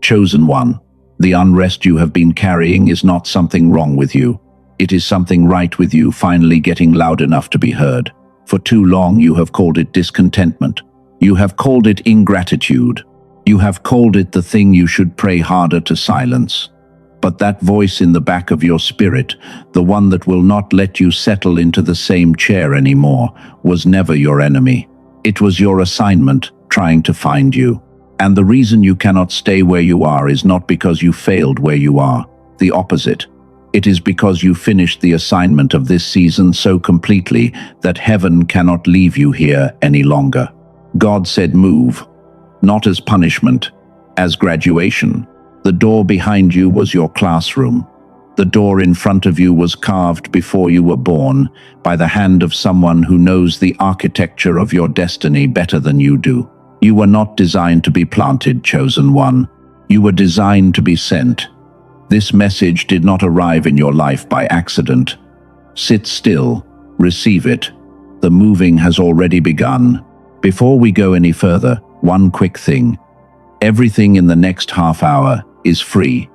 Chosen one, the unrest you have been carrying is not something wrong with you. It is something right with you finally getting loud enough to be heard. For too long you have called it discontentment. You have called it ingratitude. You have called it the thing you should pray harder to silence. But that voice in the back of your spirit, the one that will not let you settle into the same chair anymore, was never your enemy. It was your assignment trying to find you. And the reason you cannot stay where you are is not because you failed where you are. The opposite. It is because you finished the assignment of this season so completely that heaven cannot leave you here any longer. God said move, not as punishment, as graduation. The door behind you was your classroom. The door in front of you was carved before you were born by the hand of someone who knows the architecture of your destiny better than you do. You were not designed to be planted, chosen one. You were designed to be sent. This message did not arrive in your life by accident. Sit still, receive it. The moving has already begun. Before we go any further, one quick thing. Everything in the next half hour is free.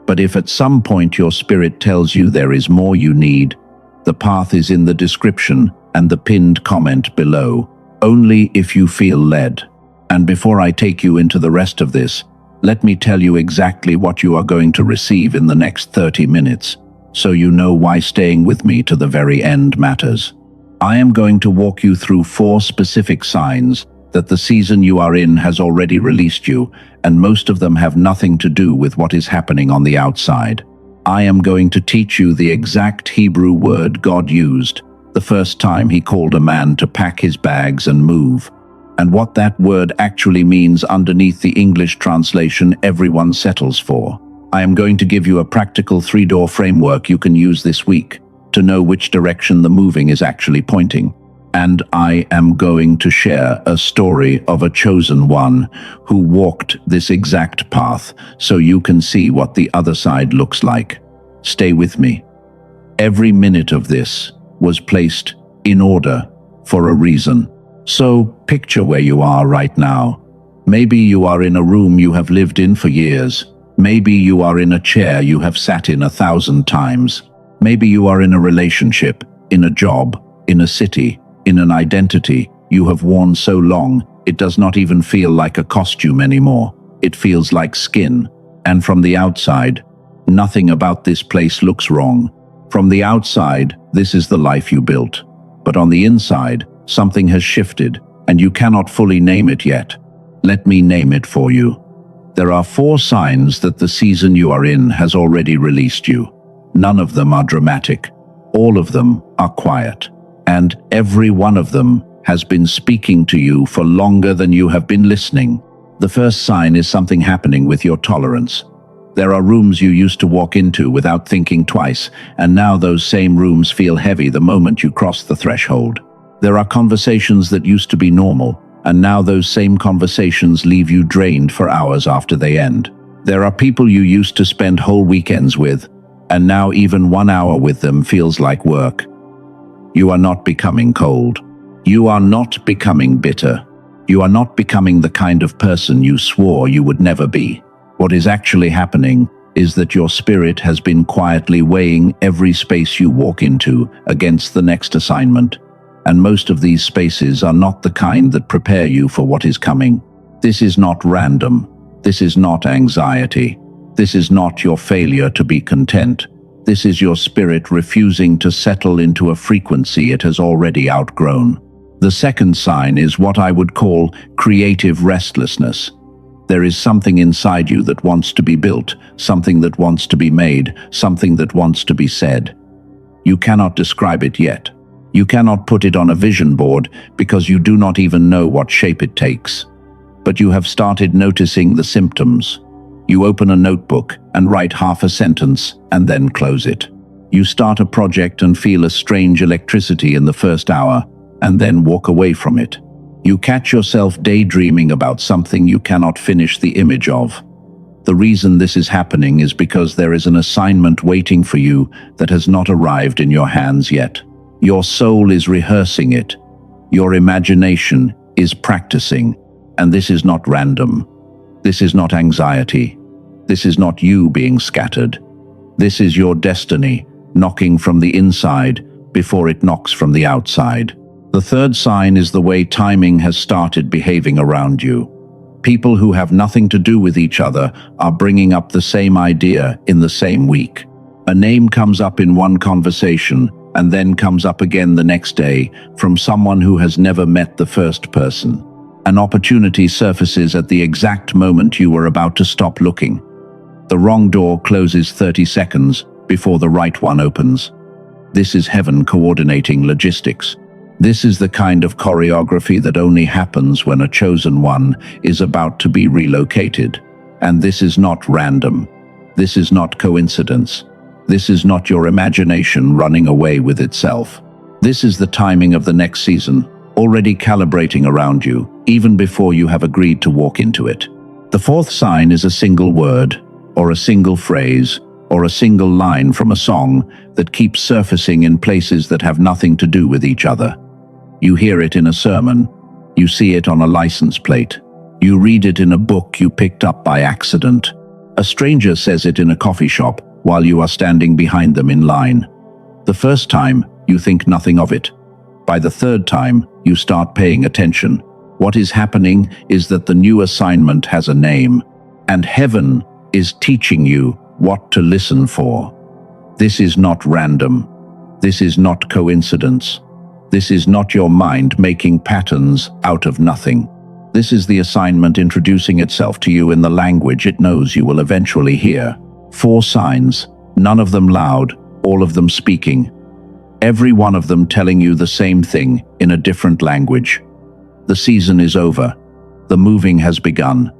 But if at some point your spirit tells you there is more you need, the path is in the description and the pinned comment below. Only if you feel led. And before I take you into the rest of this, let me tell you exactly what you are going to receive in the next 30 minutes, so you know why staying with me to the very end matters. I am going to walk you through 4 specific signs that the season you are in has already released you, and most of them have nothing to do with what is happening on the outside. I am going to teach you the exact Hebrew word God used the first time he called a man to pack his bags and move, and what that word actually means underneath the English translation everyone settles for. I am going to give you a practical 3-door framework you can use this week to know which direction the moving is actually pointing. And I am going to share a story of a chosen one who walked this exact path so you can see what the other side looks like. Stay with me. Every minute of this was placed in order for a reason. So picture where you are right now. Maybe you are in a room you have lived in for years. Maybe you are in a chair you have sat in 1,000 times. Maybe you are in a relationship, in a job, in a city, in an identity you have worn so long it does not even feel like a costume anymore. It feels like skin. And from the outside, nothing about this place looks wrong. From the outside, this is the life you built. But on the inside, something has shifted, and you cannot fully name it yet. Let me name it for you. There are 4 signs that the season you are in has already released you. None of them are dramatic. All of them are quiet. And every one of them has been speaking to you for longer than you have been listening. The first sign is something happening with your tolerance. There are rooms you used to walk into without thinking twice, and now those same rooms feel heavy the moment you cross the threshold. There are conversations that used to be normal, and now those same conversations leave you drained for hours after they end. There are people you used to spend whole weekends with, and now even 1 hour with them feels like work. You are not becoming cold. You are not becoming bitter. You are not becoming the kind of person you swore you would never be. What is actually happening is that your spirit has been quietly weighing every space you walk into against the next assignment. And most of these spaces are not the kind that prepare you for what is coming. This is not random. This is not anxiety. This is not your failure to be content. This is your spirit refusing to settle into a frequency it has already outgrown. The second sign is what I would call creative restlessness. There is something inside you that wants to be built, something that wants to be made, something that wants to be said. You cannot describe it yet. You cannot put it on a vision board because you do not even know what shape it takes. But you have started noticing the symptoms. You open a notebook and write half a sentence and then close it. You start a project and feel a strange electricity in the first hour and then walk away from it. You catch yourself daydreaming about something you cannot finish the image of. The reason this is happening is because there is an assignment waiting for you that has not arrived in your hands yet. Your soul is rehearsing it. Your imagination is practicing. And this is not random. This is not anxiety. This is not you being scattered. This is your destiny, knocking from the inside before it knocks from the outside. The third sign is the way timing has started behaving around you. People who have nothing to do with each other are bringing up the same idea in the same week. A name comes up in one conversation and then comes up again the next day from someone who has never met the first person. An opportunity surfaces at the exact moment you were about to stop looking. The wrong door closes 30 seconds before the right one opens. This is heaven coordinating logistics. This is the kind of choreography that only happens when a chosen one is about to be relocated. And this is not random. This is not coincidence. This is not your imagination running away with itself. This is the timing of the next season, already calibrating around you, even before you have agreed to walk into it. The fourth sign is a single word, or a single phrase, or a single line from a song that keeps surfacing in places that have nothing to do with each other. You hear it in a sermon. You see it on a license plate. You read it in a book you picked up by accident. A stranger says it in a coffee shop while you are standing behind them in line. The first time, you think nothing of it. By the third time, you start paying attention. What is happening is that the new assignment has a name, and heaven is teaching you what to listen for. This is not random. This is not coincidence. This is not your mind making patterns out of nothing. This is the assignment introducing itself to you in the language it knows you will eventually hear. 4 signs, none of them loud, all of them speaking. Every one of them telling you the same thing in a different language. The season is over. The moving has begun.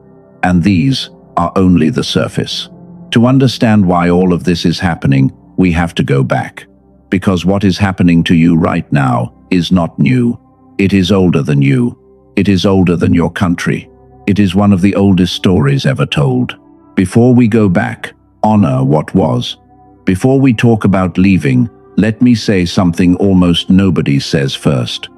And these are only the surface. To understand why all of this is happening, we have to go back. Because what is happening to you right now is not new. It is older than you. It is older than your country. It is one of the oldest stories ever told. Before we go back, honor what was. Before we talk about leaving, let me say something almost nobody says first.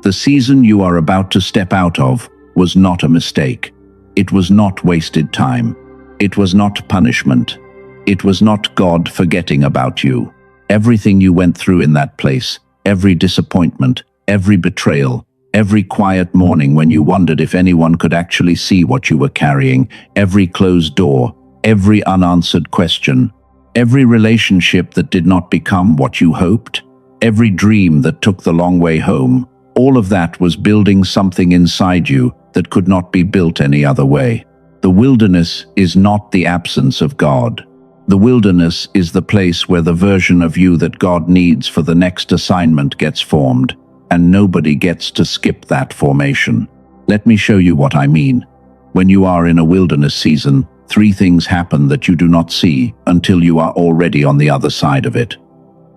The season you are about to step out of was not a mistake. It was not wasted time. It was not punishment. It was not God forgetting about you. Everything you went through in that place, every disappointment, every betrayal, every quiet morning when you wondered if anyone could actually see what you were carrying, every closed door, every unanswered question, every relationship that did not become what you hoped, every dream that took the long way home, all of that was building something inside you that could not be built any other way. The wilderness is not the absence of God. The wilderness is the place where the version of you that God needs for the next assignment gets formed, and nobody gets to skip that formation. Let me show you what I mean. When you are in a wilderness season, 3 things happen that you do not see until you are already on the other side of it.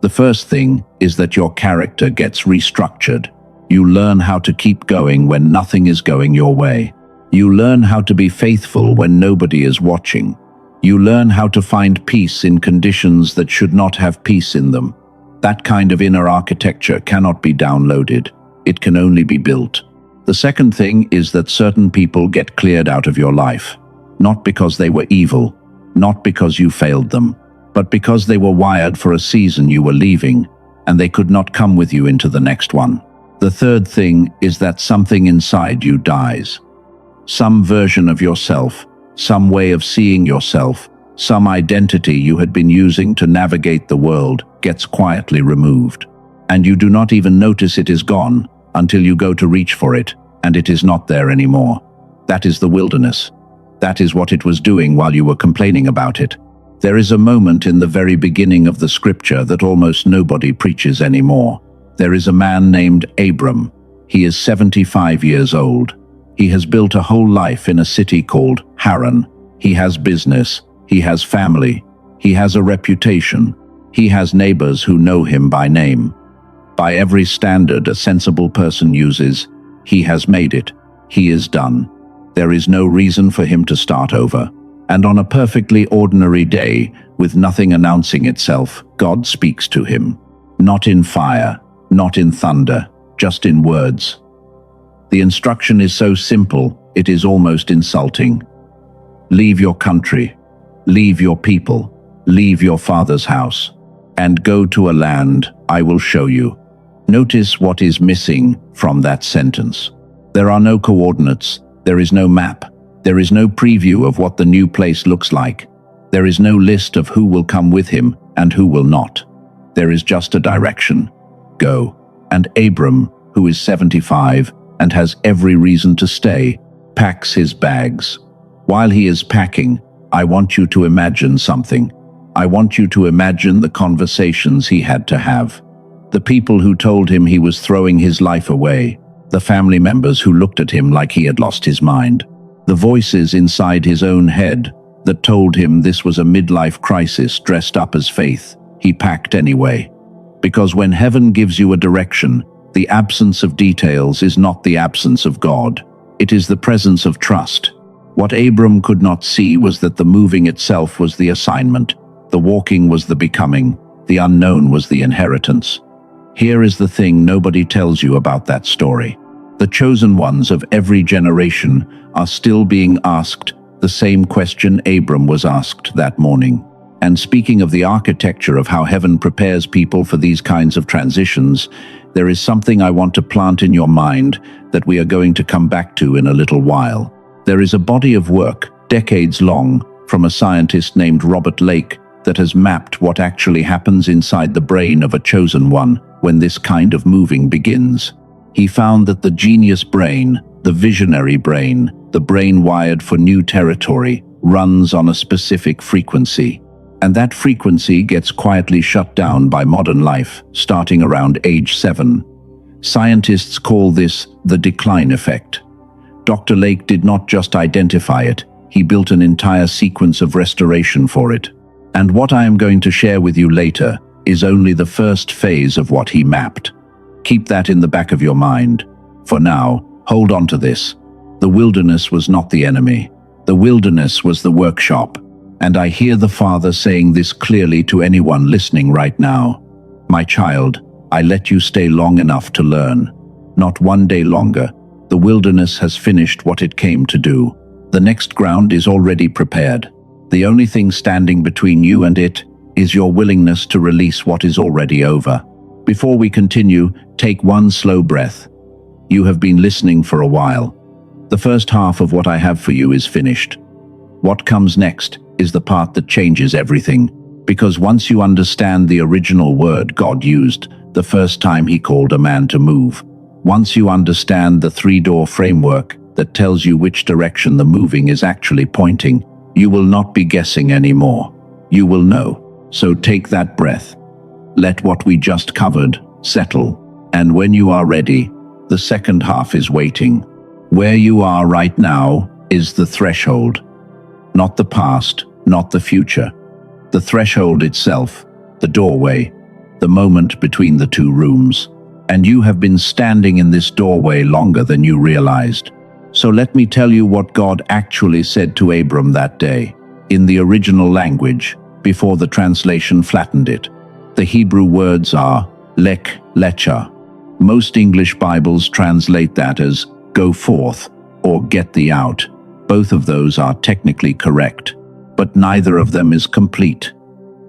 The first thing is that your character gets restructured. You learn how to keep going when nothing is going your way. You learn how to be faithful when nobody is watching. You learn how to find peace in conditions that should not have peace in them. That kind of inner architecture cannot be downloaded. It can only be built. The second thing is that certain people get cleared out of your life. Not because they were evil, not because you failed them, but because they were wired for a season you were leaving, and they could not come with you into the next one. The third thing is that something inside you dies. Some version of yourself, some way of seeing yourself, some identity you had been using to navigate the world gets quietly removed. And you do not even notice it is gone until you go to reach for it, and it is not there anymore. That is the wilderness. That is what it was doing while you were complaining about it. There is a moment in the very beginning of the scripture that almost nobody preaches anymore. There is a man named Abram. He is 75 years old. He has built a whole life in a city called Haran. He has business. He has family. He has a reputation. He has neighbors who know him by name. By every standard a sensible person uses, he has made it. He is done. There is no reason for him to start over. And on a perfectly ordinary day, with nothing announcing itself, God speaks to him. Not in fire, not in thunder, just in words. The instruction is so simple, it is almost insulting. Leave your country. leave your people, leave your father's house, and go to a land I will show you. Notice what is missing from that sentence. There are no coordinates, there is no map, there is no preview of what the new place looks like. There is no list of who will come with him and who will not. There is just a direction. Go. And Abram, who is 75 and has every reason to stay, packs his bags. While he is packing, I want you to imagine something. I want you to imagine the conversations he had to have. The people who told him he was throwing his life away. The family members who looked at him like he had lost his mind. The voices inside his own head that told him this was a midlife crisis dressed up as faith. He packed anyway. Because when heaven gives you a direction, the absence of details is not the absence of God. It is the presence of trust. What Abram could not see was that the moving itself was the assignment. The walking was the becoming. The unknown was the inheritance. Here is the thing nobody tells you about that story. The chosen ones of every generation are still being asked the same question Abram was asked that morning. And speaking of the architecture of how heaven prepares people for these kinds of transitions, there is something I want to plant in your mind that we are going to come back to in a little while. There is a body of work, decades long, from a scientist named Robert Lake that has mapped what actually happens inside the brain of a chosen one when this kind of moving begins. He found that the genius brain, the visionary brain, the brain wired for new territory, runs on a specific frequency. And that frequency gets quietly shut down by modern life, starting around age 7. Scientists call this the decline effect. Dr. Lake did not just identify it, he built an entire sequence of restoration for it. And what I am going to share with you later is only the first phase of what he mapped. Keep that in the back of your mind. For now, hold on to this. The wilderness was not the enemy. The wilderness was the workshop. And I hear the Father saying this clearly to anyone listening right now. My child, I let you stay long enough to learn. Not one day longer. The wilderness has finished what it came to do. The next ground is already prepared. The only thing standing between you and it is your willingness to release what is already over. Before we continue, take one slow breath. You have been listening for a while. The first half of what I have for you is finished. What comes next is the part that changes everything. Because once you understand the original word God used the first time he called a man to move, once you understand the 3-door framework that tells you which direction the moving is actually pointing, you will not be guessing anymore. You will know. So take that breath. Let what we just covered settle. And when you are ready, the second half is waiting. Where you are right now is the threshold. Not the past, not the future. The threshold itself, the doorway, the moment between the two rooms. And you have been standing in this doorway longer than you realized. So let me tell you what God actually said to Abram that day, in the original language, before the translation flattened it. The Hebrew words are lech lecha. Most English Bibles translate that as go forth or get thee out. Both of those are technically correct, but neither of them is complete.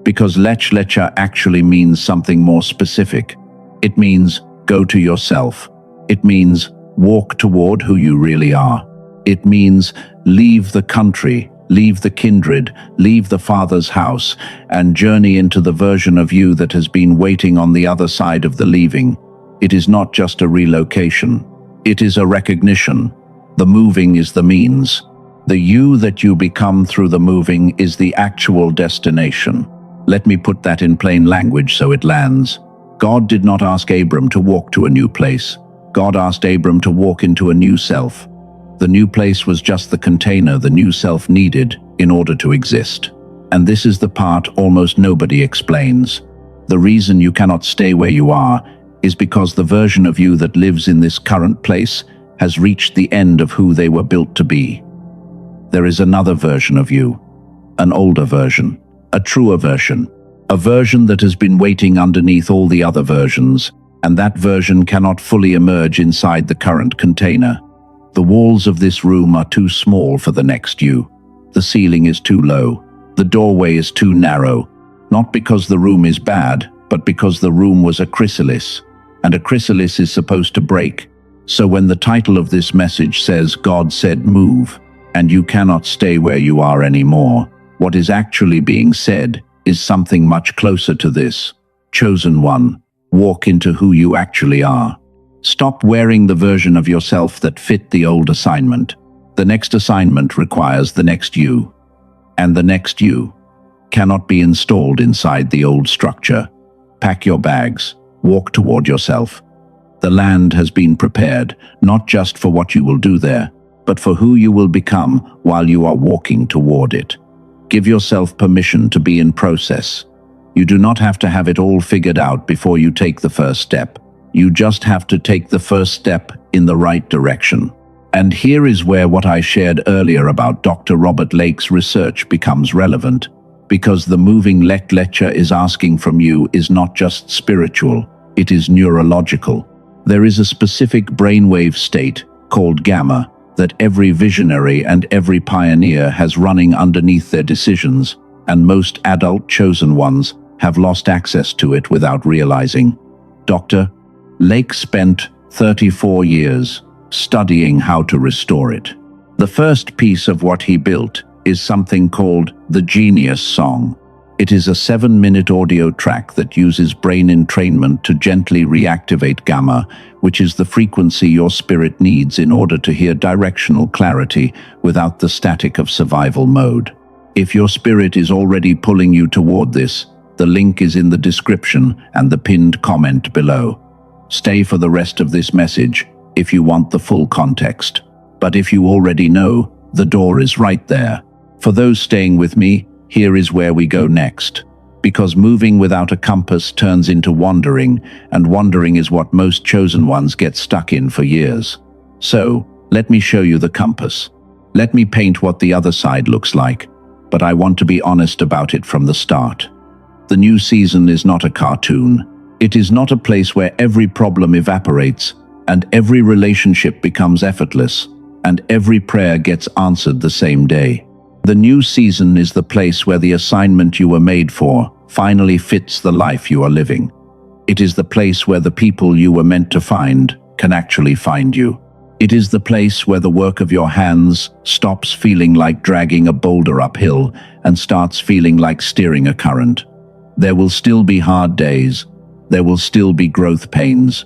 Because lech lecha actually means something more specific. It means go to yourself. It means walk toward who you really are. It means leave the country, leave the kindred, leave the Father's house, and journey into the version of you that has been waiting on the other side of the leaving. It is not just a relocation. It is a recognition. The moving is the means. The you that you become through the moving is the actual destination. Let me put that in plain language so it lands. God did not ask Abram to walk to a new place. God asked Abram to walk into a new self. The new place was just the container the new self needed in order to exist. And this is the part almost nobody explains. The reason you cannot stay where you are is because the version of you that lives in this current place has reached the end of who they were built to be. There is another version of you, an older version, a truer version, a version that has been waiting underneath all the other versions, and that version cannot fully emerge inside the current container. The walls of this room are too small for the next you. The ceiling is too low. The doorway is too narrow, not because the room is bad, but because the room was a chrysalis, and a chrysalis is supposed to break. So when the title of this message says God said move, and you cannot stay where you are anymore, what is actually being said is something much closer to this. Chosen one, walk into who you actually are. Stop wearing the version of yourself that fit the old assignment. The next assignment requires the next you, and the next you cannot be installed inside the old structure. Pack your bags, walk toward yourself. The land has been prepared, not just for what you will do there, but for who you will become while you are walking toward it. Give yourself permission to be in process. You do not have to have it all figured out before you take the first step. You just have to take the first step in the right direction. And here is where what I shared earlier about Dr. Robert Lake's research becomes relevant, because the moving lecture is asking from you is not just spiritual, it is neurological. There is a specific brainwave state called gamma that every visionary and every pioneer has running underneath their decisions, and most adult chosen ones have lost access to it without realizing. Dr. Lake spent 34 years studying how to restore it. The first piece of what he built is something called the Genius Song. It is a 7-minute audio track that uses brain entrainment to gently reactivate gamma, which is the frequency your spirit needs in order to hear directional clarity without the static of survival mode. If your spirit is already pulling you toward this, the link is in the description and the pinned comment below. Stay for the rest of this message if you want the full context. But if you already know, the door is right there. For those staying with me, here is where we go next. Because moving without a compass turns into wandering, and wandering is what most chosen ones get stuck in for years. So, let me show you the compass. Let me paint what the other side looks like, but I want to be honest about it from the start. The new season is not a cartoon. It is not a place where every problem evaporates, and every relationship becomes effortless, and every prayer gets answered the same day. The new season is the place where the assignment you were made for finally fits the life you are living. It is the place where the people you were meant to find can actually find you. It is the place where the work of your hands stops feeling like dragging a boulder uphill and starts feeling like steering a current. There will still be hard days. There will still be growth pains.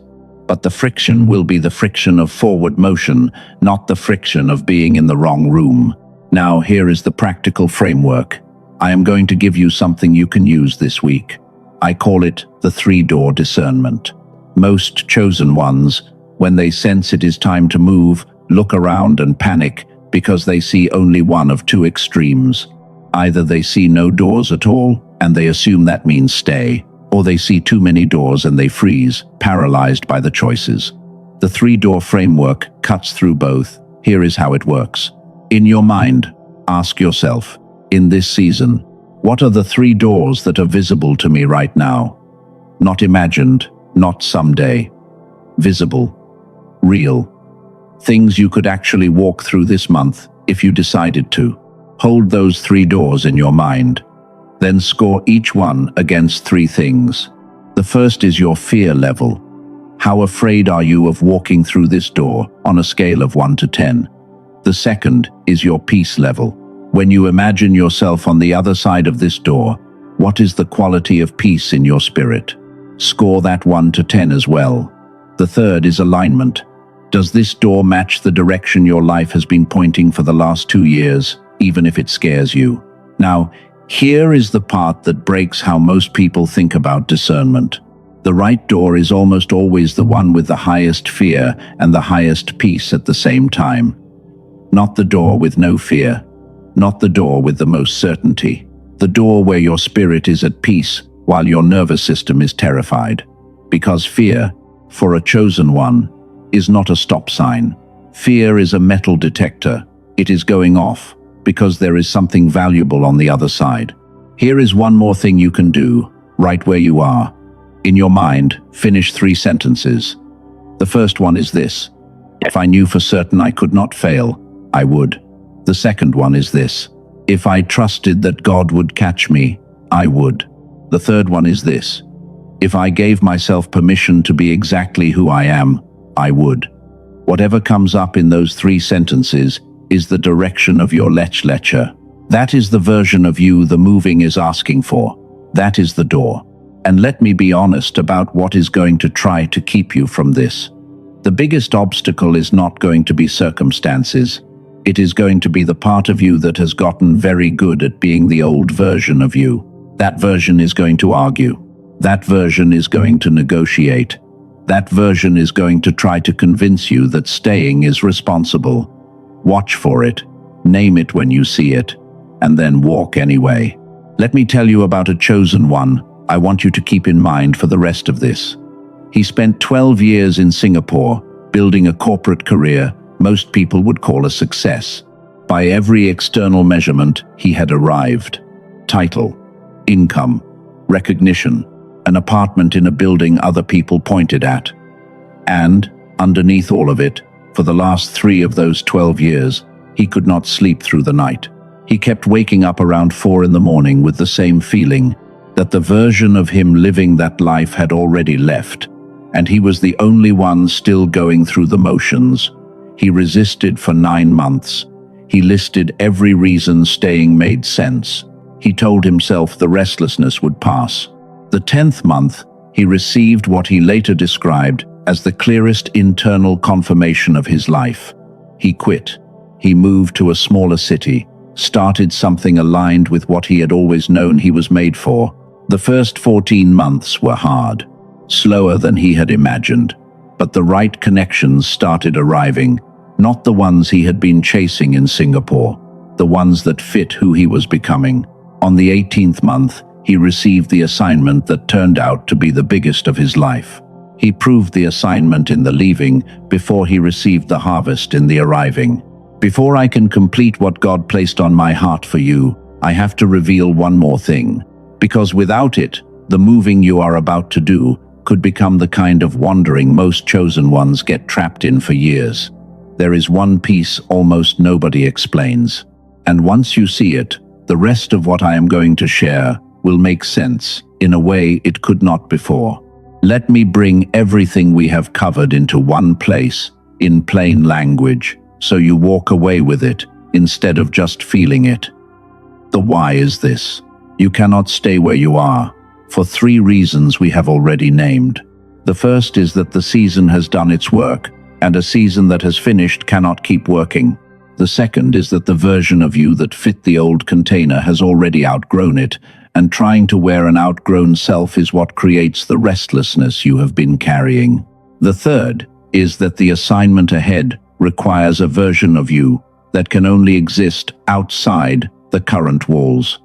But the friction will be the friction of forward motion, not the friction of being in the wrong room. Now, here is the practical framework. I am going to give you something you can use this week. I call it the 3-door discernment. Most chosen ones, when they sense it is time to move, look around and panic because they see only one of two extremes. Either they see no doors at all, and they assume that means stay, or they see too many doors and they freeze, paralyzed by the choices. The 3-door framework cuts through both. Here is how it works. In your mind, ask yourself, in this season, what are the 3 doors that are visible to me right now? Not imagined, not someday. Visible, real. Things you could actually walk through this month if you decided to. Hold those 3 doors in your mind. Then score each one against 3 things. The first is your fear level. How afraid are you of walking through this door on a scale of 1 to 10? The second is your peace level. When you imagine yourself on the other side of this door, what is the quality of peace in your spirit? Score that 1 to 10 as well. The third is alignment. Does this door match the direction your life has been pointing for the last 2 years, even if it scares you? Now, here is the part that breaks how most people think about discernment. The right door is almost always the one with the highest fear and the highest peace at the same time. Not the door with no fear, not the door with the most certainty. The door where your spirit is at peace while your nervous system is terrified. Because fear, for a chosen one, is not a stop sign. Fear is a metal detector. It is going off because there is something valuable on the other side. Here is one more thing you can do, right where you are. In your mind, finish 3 sentences. The first one is this: if I knew for certain I could not fail, I would. The second one is this: If I trusted that God would catch me, I would. The third one is this. If I gave myself permission to be exactly who I am, I would. Whatever comes up in those 3 sentences is the direction of your Lecher. That is the version of you the moving is asking for. That is the door. And let me be honest about what is going to try to keep you from this. The biggest obstacle is not going to be circumstances. It is going to be the part of you that has gotten very good at being the old version of you. That version is going to argue. That version is going to negotiate. That version is going to try to convince you that staying is responsible. Watch for it, name it when you see it, and then walk anyway. Let me tell you about a chosen one I want you to keep in mind for the rest of this. He spent 12 years in Singapore, building a corporate career most people would call a success. By every external measurement, he had arrived. Title, income, recognition, an apartment in a building other people pointed at. And, underneath all of it, for the last 3 of those 12 years, he could not sleep through the night. He kept waking up around 4 in the morning with the same feeling that the version of him living that life had already left, and he was the only one still going through the motions. He resisted for 9 months. He listed every reason staying made sense. He told himself the restlessness would pass. The 10th month, he received what he later described as the clearest internal confirmation of his life. He quit. He moved to a smaller city, started something aligned with what he had always known he was made for. The first 14 months were hard, slower than he had imagined, but the right connections started arriving, not the ones he had been chasing in Singapore, the ones that fit who he was becoming. On the 18th month, he received the assignment that turned out to be the biggest of his life. He proved the assignment in the leaving before he received the harvest in the arriving. Before I can complete what God placed on my heart for you, I have to reveal one more thing, because without it, the moving you are about to do could become the kind of wandering most chosen ones get trapped in for years. There is one piece almost nobody explains, and once you see it, the rest of what I am going to share will make sense in a way it could not before. Let me bring everything we have covered into one place, in plain language, so you walk away with it instead of just feeling it. The why is this. You cannot stay where you are, for 3 reasons we have already named. The first is that the season has done its work, and a season that has finished cannot keep working. The second is that the version of you that fit the old container has already outgrown it, and trying to wear an outgrown self is what creates the restlessness you have been carrying. The third is that the assignment ahead requires a version of you that can only exist outside the current walls.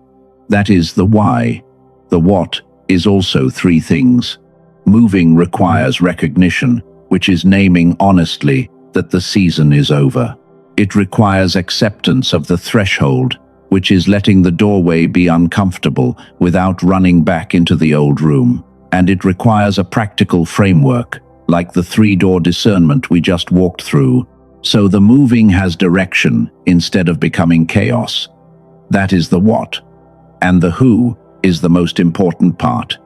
That is the why. The what is also 3 things. Moving requires recognition, which is naming honestly that the season is over. It requires acceptance of the threshold, which is letting the doorway be uncomfortable without running back into the old room. And it requires a practical framework, like the 3-door discernment we just walked through, so the moving has direction instead of becoming chaos. That is the what. And the who is the most important part.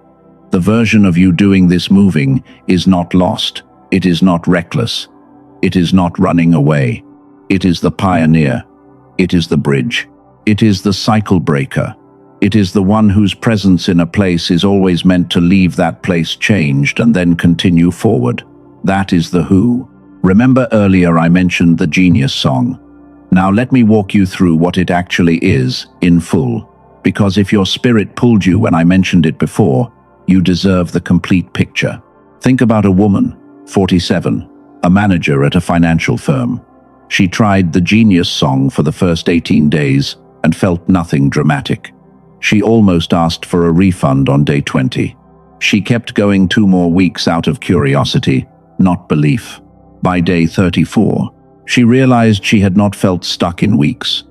The version of you doing this moving is not lost. It is not reckless. It is not running away. It is the pioneer. It is the bridge. It is the cycle breaker. It is the one whose presence in a place is always meant to leave that place changed and then continue forward. That is the who. Remember earlier I mentioned the Genius song. Now let me walk you through what it actually is in full, because if your spirit pulled you when I mentioned it before, you deserve the complete picture. Think about a woman, 47, a manager at a financial firm. She tried the Genius song for the first 18 days and felt nothing dramatic. She almost asked for a refund on day 20. She kept going 2 more weeks out of curiosity, not belief. By day 34, she realized she had not felt stuck in weeks.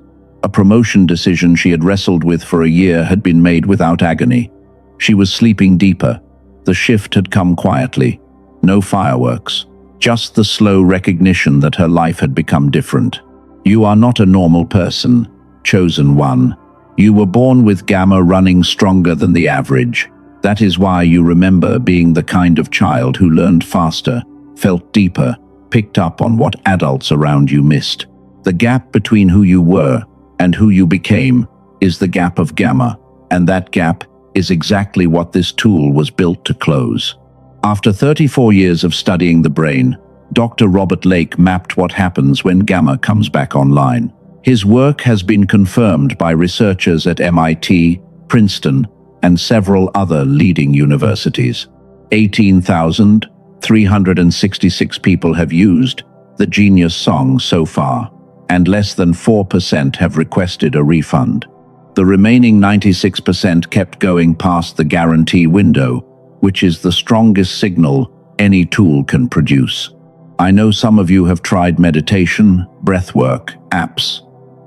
A promotion decision she had wrestled with for a year had been made without agony. She was sleeping deeper. The shift had come quietly. No fireworks. Just the slow recognition that her life had become different. You are not a normal person, chosen one. You were born with gamma running stronger than the average. That is why you remember being the kind of child who learned faster, felt deeper, picked up on what adults around you missed. The gap between who you were and who you became is the gap of gamma, and that gap is exactly what this tool was built to close. After 34 years of studying the brain, Dr. Robert Lake mapped what happens when gamma comes back online. His work has been confirmed by researchers at MIT, Princeton, and several other leading universities. 18,366 people have used the Genius Song so far, and less than 4% have requested a refund. The remaining 96% kept going past the guarantee window, which is the strongest signal any tool can produce. I know some of you have tried meditation, breathwork, apps.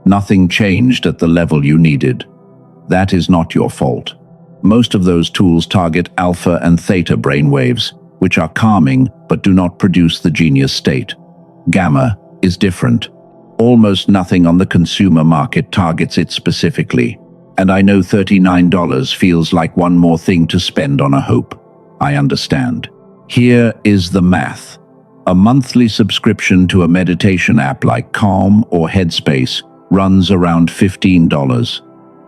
Nothing changed at the level you needed. That is not your fault. Most of those tools target alpha and theta brainwaves, which are calming but do not produce the genius state. Gamma is different. Almost nothing on the consumer market targets it specifically. And I know $39 feels like one more thing to spend on a hope. I understand. Here is the math. A monthly subscription to a meditation app like Calm or Headspace runs around $15.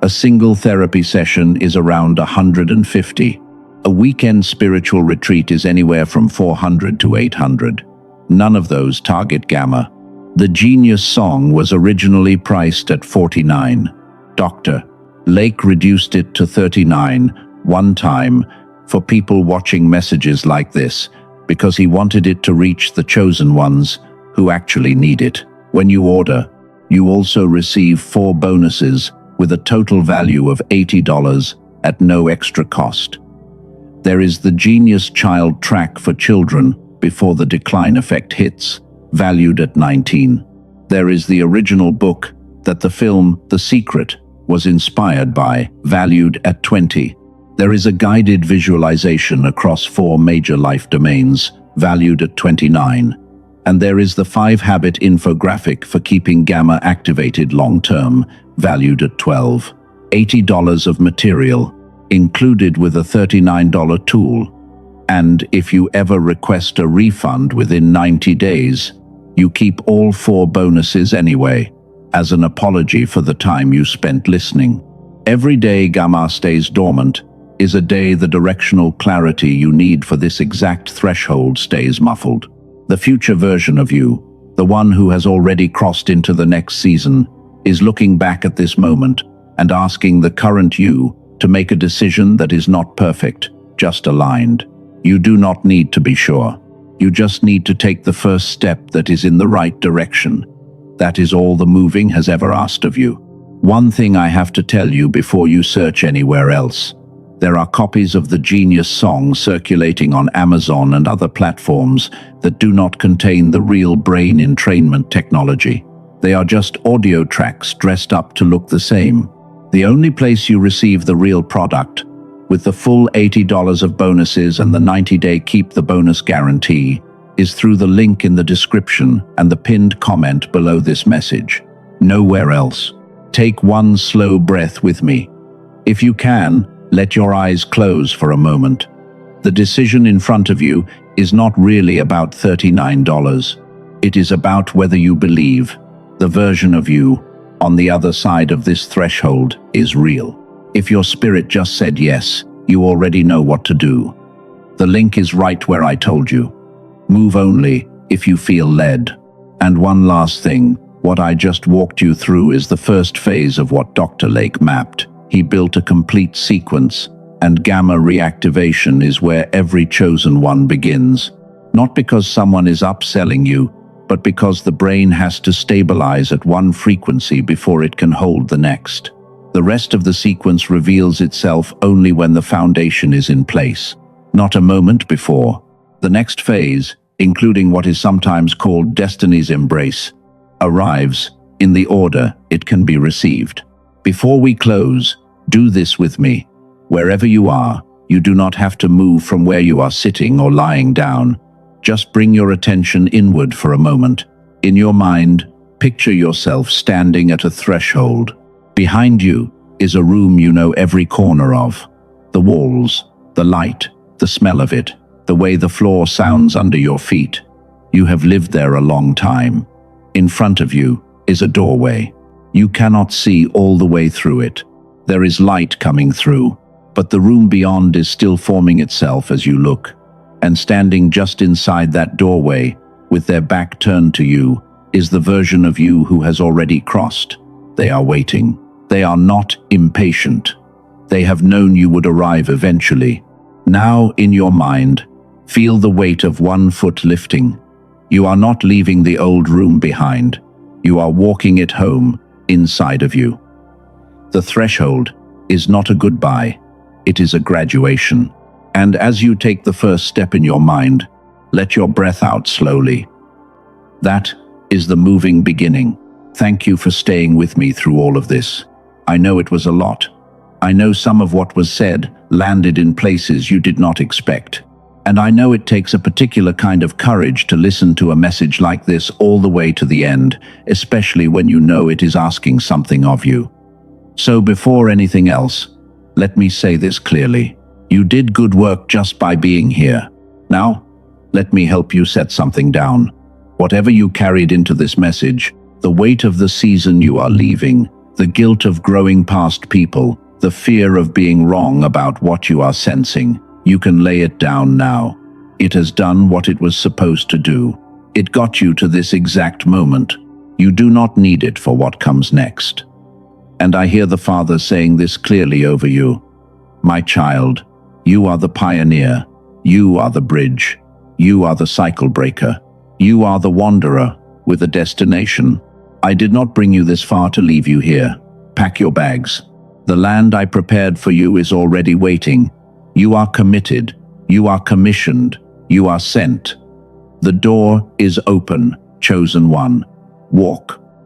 A single therapy session is around $150. A weekend spiritual retreat is anywhere from $400 to $800. None of those target gamma. The Genius Song was originally priced at $49. Dr. Lake reduced it to $39 one time for people watching messages like this, because he wanted it to reach the chosen ones who actually need it. When you order, you also receive 4 bonuses with a total value of $80 at no extra cost. There is the Genius Child Track for children before the decline effect hits, valued at $19. There is the original book that the film The Secret was inspired by, valued at $20. There is a guided visualization across 4 major life domains, valued at $29. And there is the 5-habit infographic for keeping gamma activated long-term, valued at $12. $80 of material, included with a $39 tool. And if you ever request a refund within 90 days, you keep all 4 bonuses anyway, as an apology for the time you spent listening. Every day gamma stays dormant is a day the directional clarity you need for this exact threshold stays muffled. The future version of you, the one who has already crossed into the next season, is looking back at this moment and asking the current you to make a decision that is not perfect, just aligned. You do not need to be sure. You just need to take the first step that is in the right direction. That is all the moving has ever asked of you. One thing I have to tell you before you search anywhere else. There are copies of the Genius Song circulating on Amazon and other platforms that do not contain the real brain entrainment technology. They are just audio tracks dressed up to look the same. The only place you receive the real product, with the full $80 of bonuses and the 90-day keep the bonus guarantee, is through the link in the description and the pinned comment below this message. Nowhere else. Take one slow breath with me. If you can, let your eyes close for a moment. The decision in front of you is not really about $39. It is about whether you believe the version of you on the other side of this threshold is real. If your spirit just said yes, you already know what to do. The link is right where I told you. Move only if you feel led. And one last thing, what I just walked you through is the first phase of what Dr. Lake mapped. He built a complete sequence, and gamma reactivation is where every chosen one begins. Not because someone is upselling you, but because the brain has to stabilize at one frequency before it can hold the next. The rest of the sequence reveals itself only when the foundation is in place, not a moment before. The next phase, including what is sometimes called destiny's embrace, arrives in the order it can be received. Before we close, do this with me. Wherever you are, you do not have to move from where you are sitting or lying down. Just bring your attention inward for a moment. In your mind, picture yourself standing at a threshold. Behind you, is a room you know every corner of. The walls, the light, the smell of it, the way the floor sounds under your feet. You have lived there a long time. In front of you is a doorway. You cannot see all the way through it. There is light coming through, but the room beyond is still forming itself as you look. And standing just inside that doorway, with their back turned to you, is the version of you who has already crossed. They are waiting. They are not impatient. They have known you would arrive eventually. Now, in your mind, feel the weight of one foot lifting. You are not leaving the old room behind. You are walking it home, inside of you. The threshold is not a goodbye. It is a graduation. And as you take the first step in your mind, let your breath out slowly. That is the moving beginning. Thank you for staying with me through all of this. I know it was a lot. I know some of what was said landed in places you did not expect. And I know it takes a particular kind of courage to listen to a message like this all the way to the end, especially when you know it is asking something of you. So before anything else, let me say this clearly. You did good work just by being here. Now, let me help you set something down. Whatever you carried into this message, the weight of the season you are leaving, the guilt of growing past people, the fear of being wrong about what you are sensing, you can lay it down now. It has done what it was supposed to do. It got you to this exact moment. You do not need it for what comes next. And I hear the Father saying this clearly over you. My child, you are the pioneer. You are the bridge. You are the cycle breaker. You are the wanderer with a destination. I did not bring you this far to leave you here. Pack your bags. The land I prepared for you is already waiting. You are committed. You are commissioned. You are sent. The door is open, chosen one. Walk.